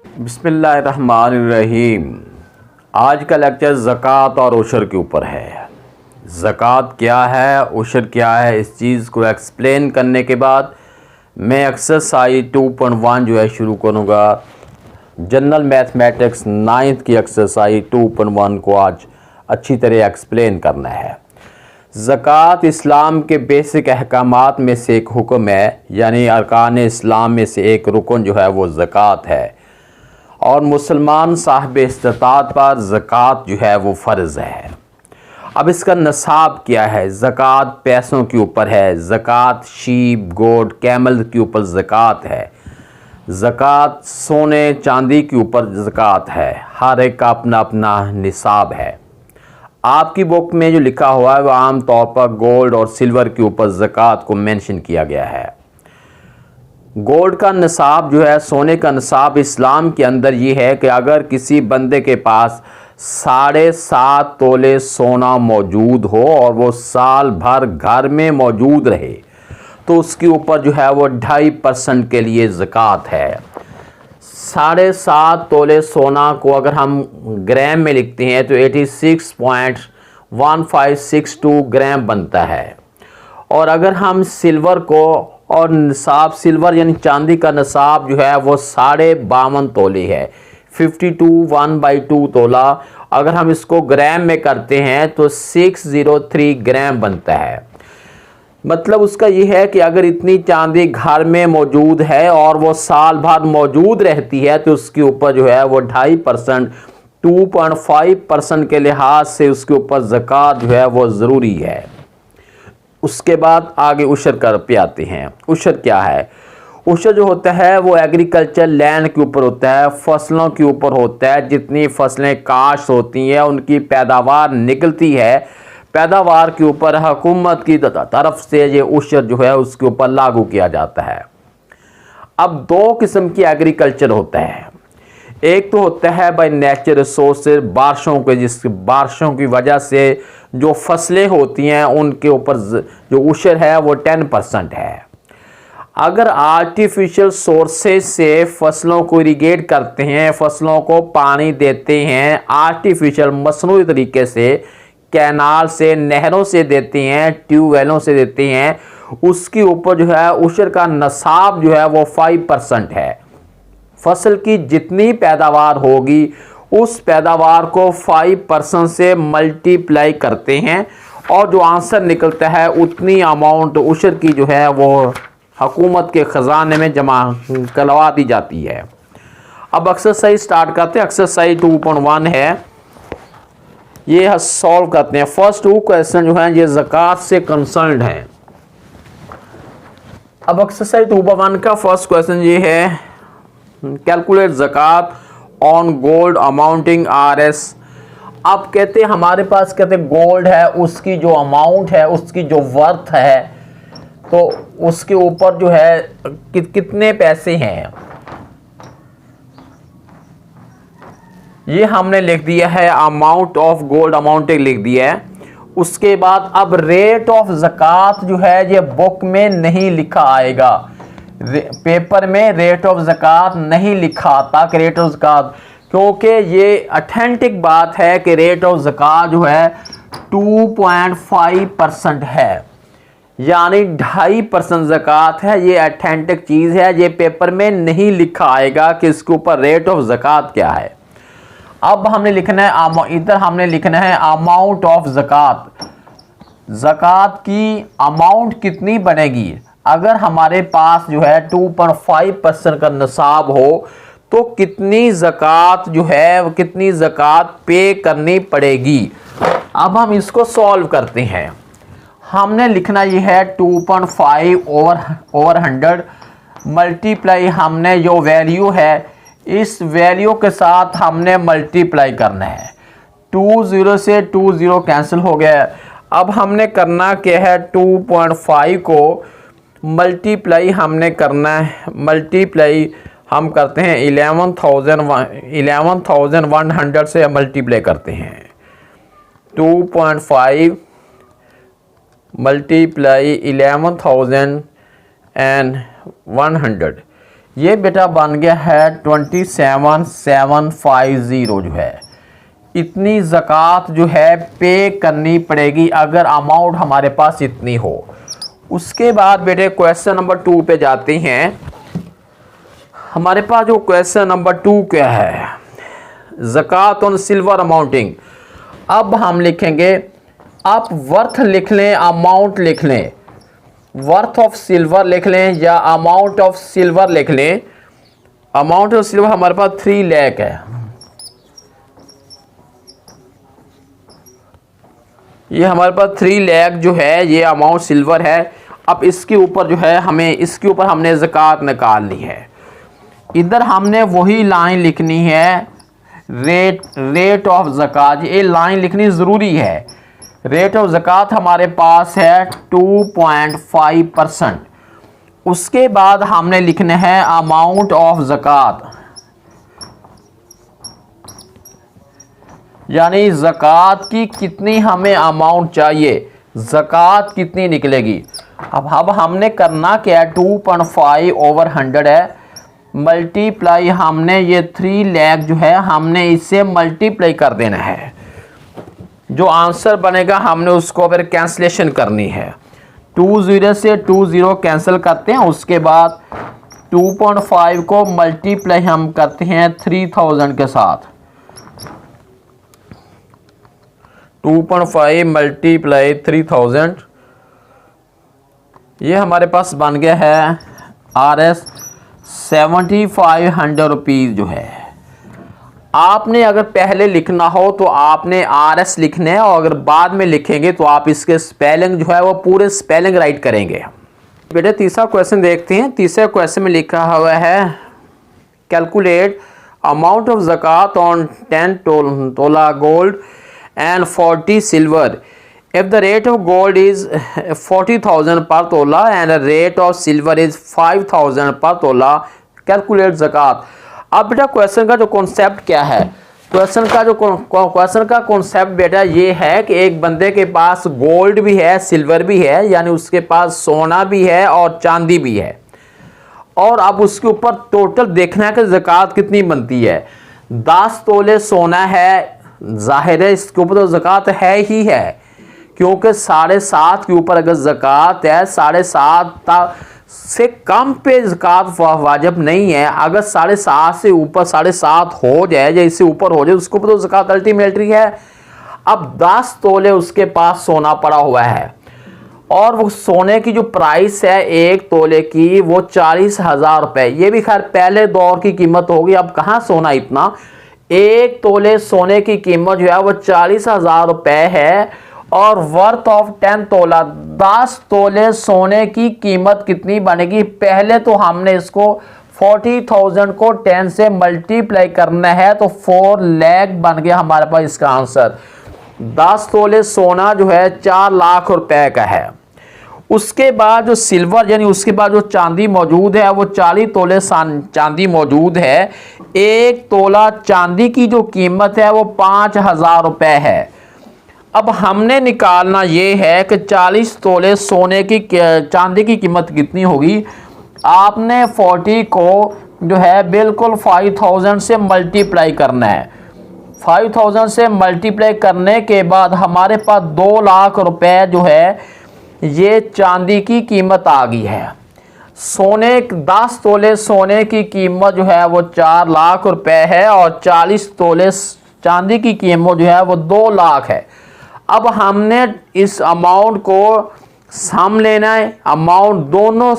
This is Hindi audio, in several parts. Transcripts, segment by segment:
बिस्मिल्लाहिर्रहमानिर्रहीम। आज का लेक्चर ज़कात और उशर के ऊपर है। ज़कात क्या है, उशर क्या है, इस चीज़ को एक्सप्लेन करने के बाद मैं एक्सरसाइज 2.1 जो है शुरू करूँगा। जनरल मैथमेटिक्स 9th की एक्सरसाइज 2.1 को आज अच्छी तरह एक्सप्लेन करना है। ज़कात इस्लाम के बेसिक अहकामात में से एक हुक्म है, यानी अरकान इस्लाम में से एक रुकन जो है वो ज़कात है, और मुसलमान साहिब इस्तिताअत पर ज़कात जो है वो फ़र्ज़ है। अब इसका नसाब क्या है? ज़कात पैसों के ऊपर है, ज़कात शीप, गोट, कैमल के ऊपर ज़कात है, ज़कात सोने चांदी के ऊपर ज़कात है। हर एक का अपना अपना निसाब है। आपकी बुक में जो लिखा हुआ है वो आम तौर पर गोल्ड और सिल्वर के ऊपर ज़कात को मेंशन किया गया है। गोल्ड का निसाब जो है, सोने का निसाब इस्लाम के अंदर ये है कि अगर किसी बंदे के पास 7.5 तोले सोना मौजूद हो और वो साल भर घर में मौजूद रहे तो उसके ऊपर जो है वो 2.5% के लिए ज़कात है। 7.5 तोले सोना को अगर हम ग्राम में लिखते हैं तो 86.1562 ग्राम बनता है। और अगर हम सिल्वर को और निसाब सिल्वर यानी चांदी का निसाब जो है वो 52.5 तोले है, 52 तोला। अगर हम इसको ग्राम में करते हैं तो 603 ग्राम बनता है। मतलब उसका ये है कि अगर इतनी चांदी घर में मौजूद है और वो साल भर मौजूद रहती है तो उसके ऊपर जो है वो 2.5% 2.5% के लिहाज से उसके ऊपर ज़कात जो है वो ज़रूरी है। उसके बाद आगे उशर कर पे आते हैं। उशर क्या है? उशर जो होता है वो एग्रीकल्चर लैंड के ऊपर होता है, फसलों के ऊपर होता है। जितनी फसलें काश्त होती हैं उनकी पैदावार निकलती है, पैदावार के ऊपर हुकूमत की तरफ से ये उशर जो है उसके ऊपर लागू किया जाता है। अब दो किस्म की एग्रीकल्चर होता है। एक तो होता है बाय नेचर रिसोर्सेज, बारिशों की वजह से जो फसलें होती हैं उनके ऊपर जो उशर है वो 10% है। अगर आर्टिफिशियल सोर्सेज से फसलों को इरिगेट करते हैं, फसलों को पानी देते हैं आर्टिफिशियल मसनूई तरीके से, कैनाल से, नहरों से देते हैं, ट्यूबवेलों से देते हैं, उसके ऊपर जो है उशर का नसाब जो है वो 5% है। फसल की जितनी पैदावार होगी उस पैदावार को 5% से मल्टीप्लाई करते हैं और जो आंसर निकलता है उतनी अमाउंट उशर की जो है वो हुकूमत के ख़जाने में जमा करवा दी जाती है। अब एक्सरसाइज स्टार्ट करते हैं। एक्सरसाइज 2.1 है, ये सॉल्व करते हैं। फर्स्ट 2 क्वेश्चन जो हैं ये ज़कात से कंसर्न्ड हैं। अब एक्सरसाइज 2.1 का फर्स्ट क्वेश्चन ये है, कैलकुलेट ज़कात ऑन गोल्ड अमाउंटिंग RS। अब कहते हैं हमारे पास कहते गोल्ड है, उसकी जो अमाउंट है, उसकी जो वर्थ है, तो उसके ऊपर जो है कितने पैसे हैं ये हमने लिख दिया है। अमाउंट ऑफ गोल्ड अमाउंटिंग लिख दिया है। उसके बाद अब रेट ऑफ ज़कात जो है ये बुक में नहीं लिखा आएगा, पेपर में रेट ऑफ ज़कात नहीं लिखा आता कि रेट ऑफ ज़कात, क्योंकि ये अथेंटिक बात है कि रेट ऑफ ज़कात जो है 2.5% है, यानी 2.5% ज़कात है। ये अथेंटिक चीज़ है, ये पेपर में नहीं लिखा आएगा कि इसके ऊपर रेट ऑफ ज़कात क्या है। अब हमने लिखना है, इधर हमने लिखना है अमाउंट ऑफ ज़कात। ज़कात की अमाउंट कितनी बनेगी? अगर हमारे पास जो है 2.5% का निसाब हो तो कितनी ज़कात जो है, कितनी ज़कात पे करनी पड़ेगी। अब हम इसको सॉल्व करते हैं। हमने लिखना ये है 2.5 ओवर 100 मल्टीप्लाई, हमने जो वैल्यू है इस वैल्यू के साथ हमने मल्टीप्लाई करना है। 20 से 20 कैंसिल हो गया। अब हमने करना क्या है, 2.5 को मल्टीप्लाई हमने करना है। मल्टीप्लाई हम करते हैं 11,100 से मल्टीप्लाई करते हैं। 2.5 मल्टीप्लाई 11,100 ये बेटा बन गया है 27,750 जो है, इतनी ज़कात जो है पे करनी पड़ेगी अगर अमाउंट हमारे पास इतनी हो। उसके बाद बेटे क्वेश्चन नंबर 2 पे जाते हैं। हमारे पास जो क्वेश्चन नंबर 2 क्या है, ज़कात ऑन सिल्वर अमाउंटिंग। अब हम लिखेंगे, आप वर्थ लिख लें, अमाउंट लिख लें, वर्थ ऑफ सिल्वर लिख लें या अमाउंट ऑफ सिल्वर लिख लें। अमाउंट ऑफ सिल्वर हमारे पास 3 लाख है, ये हमारे पास 3 लाख जो है ये अमाउंट सिल्वर है। अब इसके ऊपर जो है हमें इसके ऊपर हमने ज़कात निकालनी है। इधर हमने वही लाइन लिखनी है, रेट ऑफ ज़कात, ये लाइन लिखनी ज़रूरी है। रेट ऑफ ज़कात हमारे पास है 2.5%। उसके बाद हमने लिखना है अमाउंट ऑफ ज़कात, यानी ज़कात की कितनी हमें अमाउंट चाहिए, ज़कात कितनी निकलेगी। अब हमने करना क्या है, 2.5 ओवर 100 है, मल्टीप्लाई हमने ये 3 लाख जो है हमने इससे मल्टीप्लाई कर देना है। जो आंसर बनेगा हमने उसको फिर कैंसलेशन करनी है। 20 से 20 कैंसिल करते हैं। उसके बाद 2.5 को मल्टीप्लाई हम करते हैं 3000 के साथ। 2.5 मल्टीप्लाई 3000, ये हमारे पास बन गया है RS 7500 रुपीज़ जो है। आपने अगर पहले लिखना हो तो आपने RS लिखना है, और अगर बाद में लिखेंगे तो आप इसके स्पेलिंग जो है वो पूरे स्पेलिंग राइट करेंगे। बेटे तीसरा क्वेश्चन देखते हैं। तीसरे क्वेश्चन में लिखा हुआ है, कैलकुलेट अमाउंट ऑफ ज़कात ऑन 10 तोला gold and 40 silver if the rate of gold is 40,000 per tola and the rate of silver is 5,000 per tola, calculate ज़कात। अब बेटा क्वेश्चन का जो कॉन्सेप्ट क्या है, क्वेश्चन का कॉन्सेप्ट बेटा ये है कि एक बंदे के पास गोल्ड भी है, सिल्वर भी है, यानी उसके पास सोना भी है और चांदी भी है, और अब उसके ऊपर टोटल देखना है कि ज़कात कितनी बनती है। 10 तोले सोना है, जाहिर है इसके ऊपर तो ज़कात है ही है, क्योंकि 7.5 के ऊपर अगर ज़कात है, 7.5 से कम पे ज़कात वाजिब नहीं है। अगर 7.5 से ऊपर 7.5 हो जाए या इससे ऊपर हो जाए उसके ऊपर तो ज़कात अल्टीमेटरी है। अब 10 तोले उसके पास सोना पड़ा हुआ है, और वो सोने की जो प्राइस है 1 तोले की वो 40,000 रुपये। ये भी खैर पहले दौर की कीमत होगी, अब कहाँ सोना इतना। 1 तोले सोने की कीमत जो है वो 40,000 रुपये है, और वर्थ ऑफ 10 तोला, 10 तोले सोने की कीमत कितनी बनेगी। पहले तो हमने इसको 40,000 को 10 से मल्टीप्लाई करना है, तो 4 लाख बन गया हमारे पास इसका आंसर। 10 तोले सोना जो है 4 लाख रुपए का है। उसके बाद जो सिल्वर यानी उसके बाद जो चांदी मौजूद है वो 40 तोले चांदी मौजूद है। 1 तोला चांदी की जो कीमत है वो 5,000 रुपये है। अब हमने निकालना ये है कि 40 तोले सोने की चांदी की कीमत कितनी होगी। आपने 40 को जो है बिल्कुल 5,000 से मल्टीप्लाई करना है। 5,000 से मल्टीप्लाई करने के बाद हमारे पास 2 लाख रुपए जो है ये चांदी की कीमत आ गई है। सोने 10 तोले सोने की कीमत जो है वो 4 लाख रुपए है, और 40 तोले चांदी की कीमत जो है वो 2 लाख है। अब हमने इस अमाउंट को सम लेना है, अमाउंट दोनों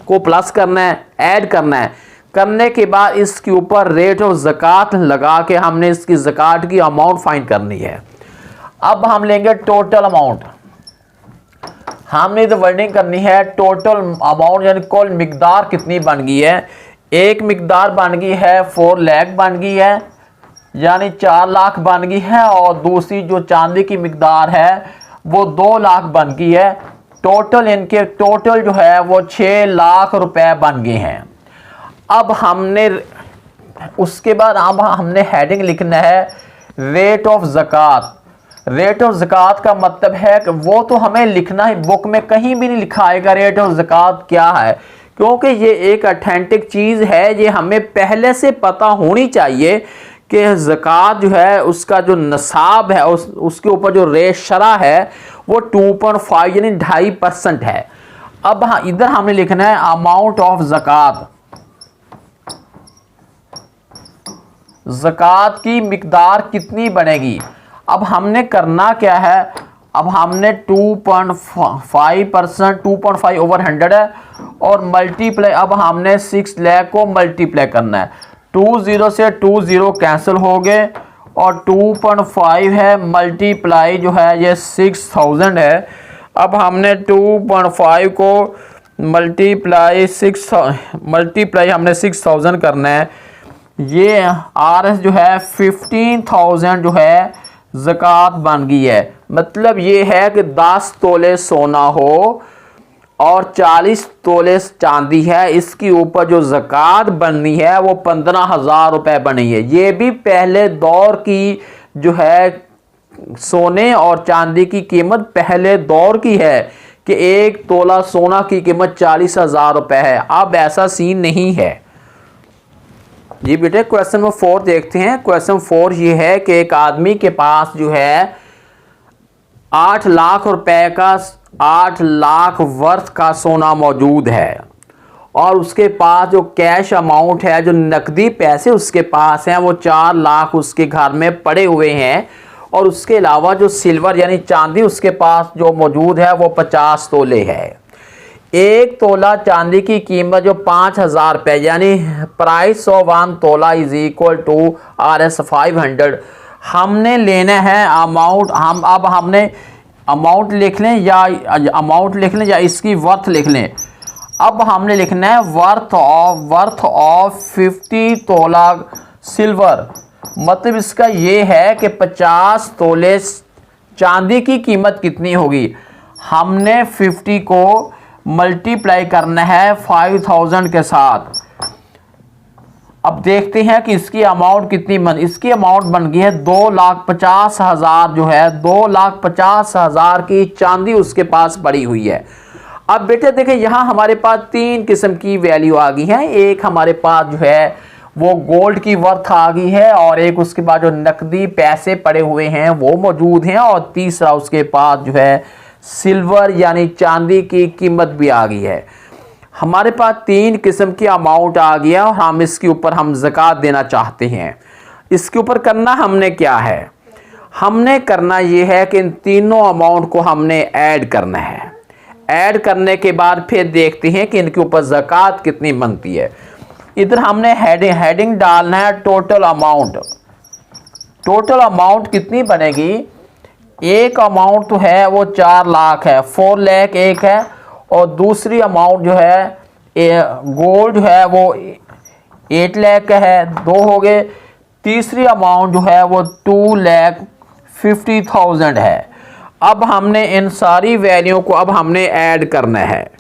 को प्लस करना है, ऐड करना है। करने के बाद इसके ऊपर रेट ऑफ ज़कात लगा के हमने इसकी ज़कात की अमाउंट फाइंड करनी है। अब हम लेंगे टोटल अमाउंट। हमने तो वर्डिंग करनी है टोटल अमाउंट, यानी कुल मिकदार कितनी बन गई है। एक मिकदार बन गई है 4 लाख बन गई है, यानी 4 लाख बन गई है, और दूसरी जो चांदी की मिकदार है वो 2 लाख बन गई है। टोटल इनके टोटल जो है वो 6 लाख रुपए बन गए हैं। अब हमने उसके बाद अब हमने हेडिंग लिखना है रेट ऑफ ज़कात। रेट ऑफ ज़कात का मतलब है कि वो तो हमें लिखना है, बुक में कहीं भी नहीं लिखा आएगा रेट ऑफ ज़कात क्या है, क्योंकि ये एक ऑथेंटिक चीज़ है, ये हमें पहले से पता होनी चाहिए कि ज़कात जो है उसका जो नसाब है उसके ऊपर जो रेट शरा है वो 2.5 यानी 2.5% है। अब हाँ, इधर हमने लिखना है अमाउंट ऑफ ज़कात, ज़कात की मिकदार कितनी बनेगी। अब हमने करना क्या है, अब हमने 2.5%, 2.5 ओवर 100 है और मल्टीप्लाई, अब हमने 6 लाख को मल्टीप्लाई करना है। 20 से 20 कैंसिल हो गए और 2.5 है मल्टीप्लाई जो है ये 6000 है। अब हमने 2.5 को मल्टीप्लाई हमने 6000 करना है। ये RS जो है 15,000 जो है ज़कात बन गई है। मतलब ये है कि 10 तोले सोना हो और 40 तोले चांदी है, इसके ऊपर जो ज़कात बननी है वो 15,000 रुपये बनी है। ये भी पहले दौर की जो है सोने और चांदी की कीमत पहले दौर की है कि 1 तोला सोना की कीमत 40,000 रुपये है। अब ऐसा सीन नहीं है। जी बेटे, क्वेश्चन नंबर 4 देखते हैं। क्वेश्चन 4 ये है कि एक आदमी के पास जो है 8 लाख रुपए का 8 लाख वर्थ का सोना मौजूद है और उसके पास जो कैश अमाउंट है, जो नकदी पैसे उसके पास हैं वो 4 लाख उसके घर में पड़े हुए हैं और उसके अलावा जो सिल्वर यानी चांदी उसके पास जो मौजूद है वो 50 तोले है। 1 तोला चांदी की कीमत जो 5,000 रुपये यानी प्राइस ऑफ 1 तोला इज इक्वल टू RS 500। हमने लेना है अमाउंट। अब हमने अमाउंट लिख लें या इसकी वर्थ लिख लें। अब हमने लिखना है वर्थ ऑफ 50 तोला सिल्वर। मतलब इसका ये है कि 50 तोले चांदी की कीमत कितनी होगी। हमने 50 को मल्टीप्लाई करना है 5000 के साथ। अब देखते हैं कि इसकी अमाउंट कितनी इसकी अमाउंट बन गई है 2,50,000 जो है 2,50,000 की चांदी उसके पास पड़ी हुई है। अब बेटे देखें, यहाँ हमारे पास 3 किस्म की वैल्यू आ गई है। एक हमारे पास जो है वो गोल्ड की वर्थ आ गई है और एक उसके बाद जो नकदी पैसे पड़े हुए हैं वो मौजूद हैं और तीसरा उसके पास जो है सिल्वर यानी चांदी की कीमत भी आ गई है। हमारे पास 3 किस्म की अमाउंट आ गया और हम इसके ऊपर हम ज़कात देना चाहते हैं। इसके ऊपर करना हमने क्या है, हमने करना ये है कि इन तीनों अमाउंट को हमने ऐड करना है। ऐड करने के बाद फिर देखते हैं कि इनके ऊपर ज़कात कितनी बनती है। इधर हमने हेडिंग डालना है टोटल अमाउंट। टोटल अमाउंट कितनी बनेगी, एक अमाउंट तो है वो 4 लाख है, 4 लाख एक है और दूसरी अमाउंट जो है गोल्ड जो है वो 8 लाख का है, 2 हो गए। तीसरी अमाउंट जो है वो 2,50,000 है। अब हमने इन सारी वैल्यू को अब हमने ऐड करना है।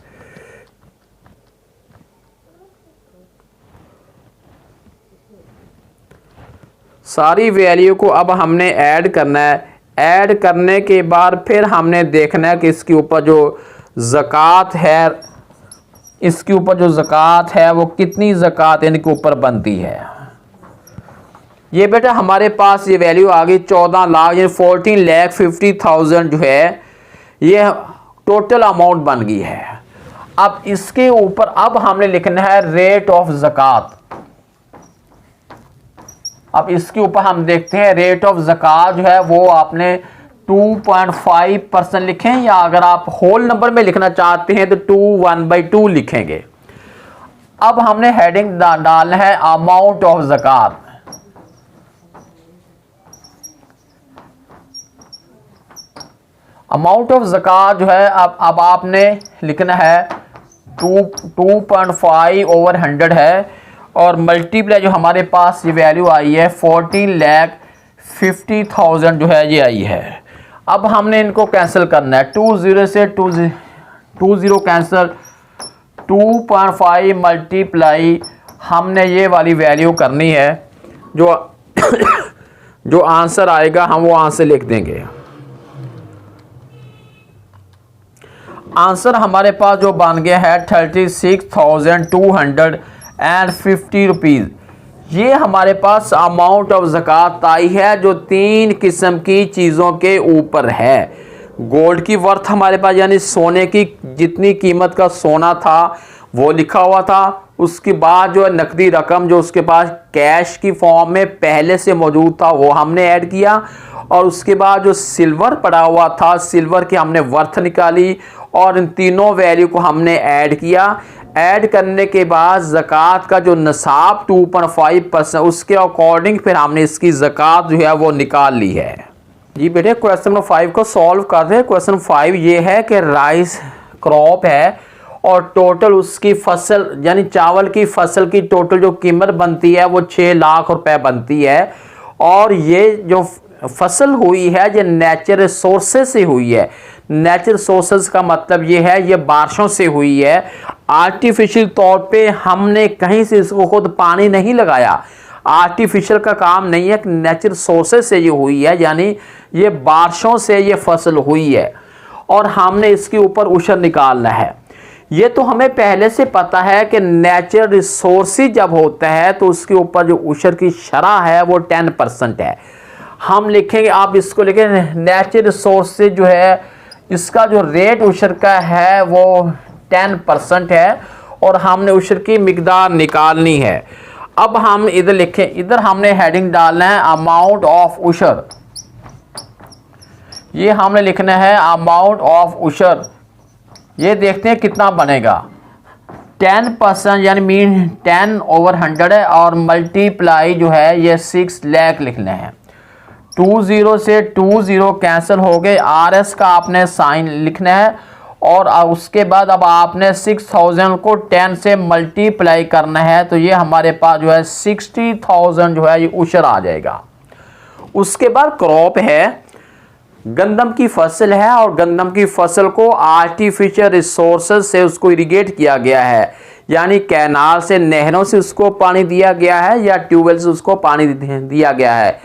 सारी वैल्यू को अब हमने ऐड करना है। ऐड करने के बाद फिर हमने देखना है कि इसके ऊपर जो ज़कात है, इसके ऊपर जो ज़कात है वो कितनी ज़कात इनके ऊपर बनती है। ये बेटा हमारे पास ये वैल्यू आ गई 14 लाख यानी 14,50,000 जो है ये टोटल अमाउंट बन गई है। अब इसके ऊपर अब हमने लिखना है रेट ऑफ ज़कात। अब इसके ऊपर हम देखते हैं रेट ऑफ ज़कात जो है वो आपने 2.5% लिखें या अगर आप होल नंबर में लिखना चाहते हैं तो 1/2 लिखेंगे। अब हमने हेडिंग डालना है अमाउंट ऑफ ज़कात। अमाउंट ऑफ ज़कात जो है अब आपने लिखना है 2.5 ओवर 100 है और मल्टीप्लाई जो हमारे पास ये वैल्यू आई है 14,50,000 जो है ये आई है। अब हमने इनको कैंसिल करना है। 20 से 20 कैंसिल, 2.5 मल्टीप्लाई हमने ये वाली वैल्यू करनी है। जो आंसर आएगा हम वो आंसर लिख देंगे। आंसर हमारे पास जो बन गया है 36,250 रुपीज़। ये हमारे पास अमाउंट ऑफ ज़कात आई है जो 3 किस्म की चीज़ों के ऊपर है। गोल्ड की वर्थ हमारे पास यानी सोने की जितनी कीमत का सोना था वो लिखा हुआ था। उसके बाद जो है नकदी रकम जो उसके पास कैश की फॉर्म में पहले से मौजूद था वो हमने ऐड किया। और उसके बाद जो सिल्वर पड़ा हुआ था सिल्वर की हमने वर्थ निकाली और इन तीनों वैल्यू को हमने ऐड किया। ऐड करने के बाद ज़कात का जो नसाब 2.5% उसके अकॉर्डिंग फिर हमने इसकी ज़कात जो है वो निकाल ली है। जी बेटे क्वेश्चन नंबर 5 को सॉल्व कर रहे हैं। क्वेश्चन 5 ये है कि राइस क्रॉप है और टोटल उसकी फसल यानी चावल की फसल की टोटल जो कीमत बनती है वो 6 लाख रुपए बनती है। और ये जो फसल हुई है ये नेचुरल रिसोर्सेज से हुई है। नेचुरल रिसोर्सेज का मतलब ये है ये बारिशों से हुई है। आर्टिफिशियल तौर पे हमने कहीं से इसको खुद पानी नहीं लगाया। आर्टिफिशियल का काम नहीं है, नेचुरल सोर्सेज से ये हुई है यानी ये बारिशों से ये फसल हुई है। और हमने इसके ऊपर उशर निकालना है। ये तो हमें पहले से पता है कि नेचुरल रिसोर्सेज जब होता है तो उसके ऊपर जो उशर की शरह है वो 10% है। हम लिखेंगे, आप इसको लिखें नेचुरल रिसोर्सेज जो है इसका जो रेट उशर का है वो 10% है और हमने उशर की मिकदार निकालनी है। अब हम इधर लिखें, इधर हमने हेडिंग डालना है अमाउंट ऑफ उशर। ये हमने लिखना है अमाउंट ऑफ उशर। ये देखते हैं कितना बनेगा। 10% यानी मीन 10/100 है और मल्टीप्लाई जो है ये 6 लाख लिखना है। 20 से 20 कैंसिल हो गए। RS का आपने साइन लिखना है और उसके बाद अब आपने 6000 को 10 से मल्टीप्लाई करना है तो ये हमारे पास जो है 60,000 जो है ये उशर आ जाएगा। उसके बाद क्रॉप है, गंदम की फसल है और गंदम की फसल को आर्टिफिशियल रिसोर्सेज से उसको इरिगेट किया गया है यानी कैनाल से नहरों से उसको पानी दिया गया है या ट्यूबवेल से उसको पानी दिया गया है।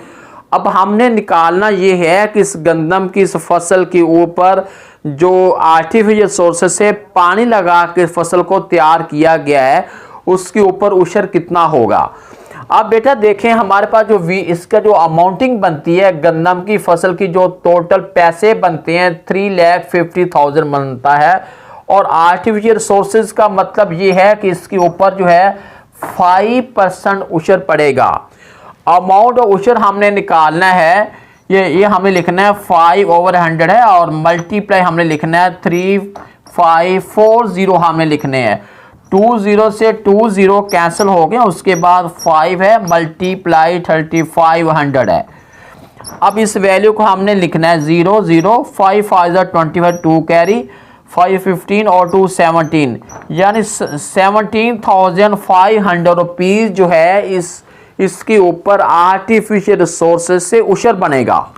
अब हमने निकालना ये है कि इस गंदम की इस फसल के ऊपर जो आर्टिफिशियल सोर्सेज से पानी लगा के फसल को तैयार किया गया है उसके ऊपर उशर कितना होगा। अब बेटा देखें हमारे पास जो इसका जो अमाउंटिंग बनती है गंदम की फसल की जो टोटल पैसे बनते हैं 3,50,000 बनता है। और आर्टिफिशियल सोर्सेज का मतलब ये है कि इसके ऊपर जो है 5% उशर पड़ेगा। अमाउंट ऑफ उशर हमने निकालना है, ये हमें लिखना है 5/100 है और मल्टीप्लाई हमने लिखना है 3540 हमने लिखने हैं। 20 से 20 कैंसिल हो गया, उसके बाद 5 है मल्टीप्लाई 3500 है। अब इस वैल्यू को हमने लिखना है 0 0 5 5 25 2 कैरी 5 15 और 2 17 यानी 17,500 रुपीज़ जो है इसके ऊपर आर्टिफिशियल रिसोर्सेज से उशर बनेगा।